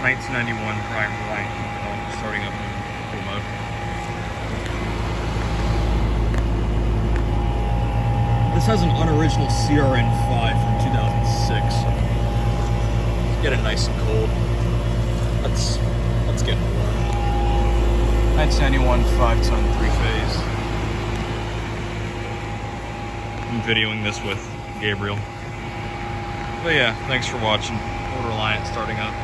1991 Bryant starting up in full mode. This has an unoriginal CRN5 from 2006. It's getting nice and cold. Let's get warm. 1991 5-ton 3-phase. I'm videoing this with Gabriel. But yeah, thanks for watching. Reliant starting up.